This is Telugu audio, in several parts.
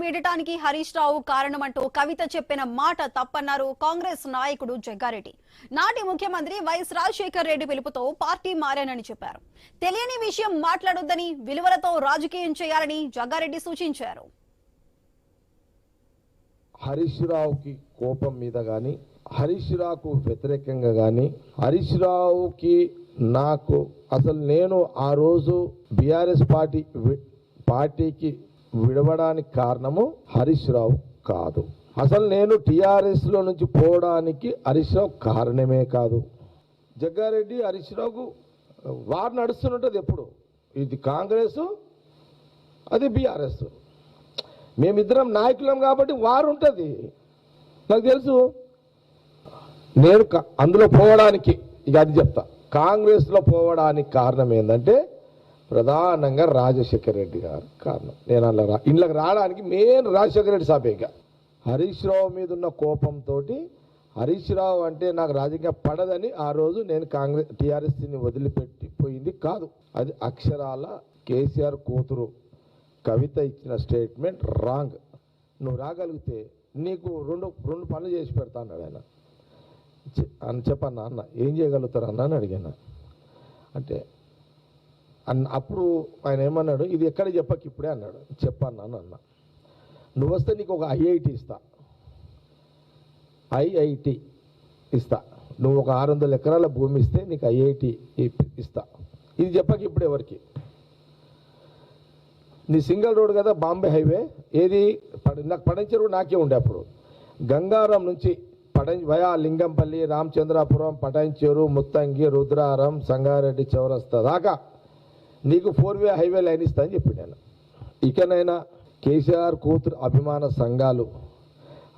వీడటానికి హరీష్ రావు కారణమంటూ కవిత చెప్పిన మాట తప్పన్నారు కాంగ్రెస్ నాయకుడు జగ్గారెడ్డి. నాటి ముఖ్యమంత్రి వైఎస్ రాజశేఖర్ రెడ్డి పిలుపుతో పార్టీ మారానని చెప్పారు. తెలియని విషయం మాట్లాడొద్దని, విలువలతో రాజకీయం చేయాలని జగ్గారెడ్డి సూచించారు. హరీష్ రావుకి కోపం మీద గాని, హరీష్ రావుకు వ్యతిరేకంగా గాని, హరీష్ రావుకి నాకు అసలు నేను ఆ రోజు బీఆర్ఎస్ పార్టీకి విడవడానికి కారణము హరీష్ రావు కాదు. అసలు నేను టీఆర్ఎస్ లో నుంచి పోవడానికి హరీష్ రావు కారణమే కాదు. జగ్గారెడ్డి హరీష్ రావుకు వారు నడుస్తున్నది ఎప్పుడు, ఇది కాంగ్రెస్ అది బీఆర్ఎస్, మేమిద్దరం నాయకులం కాబట్టి వారు ఉంటుంది నాకు తెలుసు. నేను అందులో పోవడానికి ఇక అది చెప్తా, కాంగ్రెస్లో పోవడానికి కారణం ఏంటంటే ప్రధానంగా రాజశేఖర రెడ్డి గారు కారణం. నేను అలా ఇంట్లోకి రావడానికి మెయిన్ రాజశేఖర రెడ్డి సాపేగా. హరీష్ రావు మీద ఉన్న కోపంతో హరీష్ రావు అంటే నాకు రాజకీయ పడదని ఆ రోజు నేను టీఆర్ఎస్ని వదిలిపెట్టిపోయింది కాదు. అది అక్షరాల కేసీఆర్ కూతురు కవిత ఇచ్చిన స్టేట్మెంట్ రాంగ్. నువ్వు రాగలిగితే నీకు రెండు పనులు చేసి పెడతా అన్నాడు ఆయన. చెప్పన్నా అన్న ఏం చేయగలుగుతారు అన్న అని అడిగాను. అంటే అప్పుడు ఆయన ఏమన్నాడు, ఇది ఎక్కడ చెప్పక ఇప్పుడే అన్నాడు. చెప్పన్నా అన్న, నువ్వు వస్తే నీకు ఒక ఐఐటి ఇస్తా, ఐఐటి ఇస్తా, నువ్వు ఒక 600 ఎకరాల భూమి ఇస్తే నీకు ఐఐటి ఇస్తా. ఇది చెప్పక ఇప్పుడు ఎవరికి, నీ సింగిల్ రోడ్ కదా బాంబే హైవే, ఏది నాకు పడంచెరు నాకే ఉండే అప్పుడు, గంగారం నుంచి వయా లింగంపల్లి, రామచంద్రాపురం, పటాన్చెరు, ముత్తంగి, రుద్రారం, సంగారెడ్డి చౌరస్తా దాకా నీకు 4-వే హైవే లైన్ ఇస్తా అని చెప్పి నేను. ఇకనైనా కేసీఆర్ కూతురు అభిమాన సంఘాలు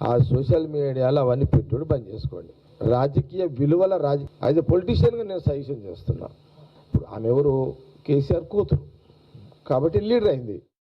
ఆ సోషల్ మీడియాలో అవన్నీ పెట్టుడు బంద్ చేసుకోండి. రాజకీయ విలువల యాజ్ ఎ పొలిటీషియన్గా నేను సజెషన్ చేస్తున్నా. ఇప్పుడు ఆమె ఎవరు, కేసీఆర్ కూతురు కాబట్టి లీడర్ అయింది.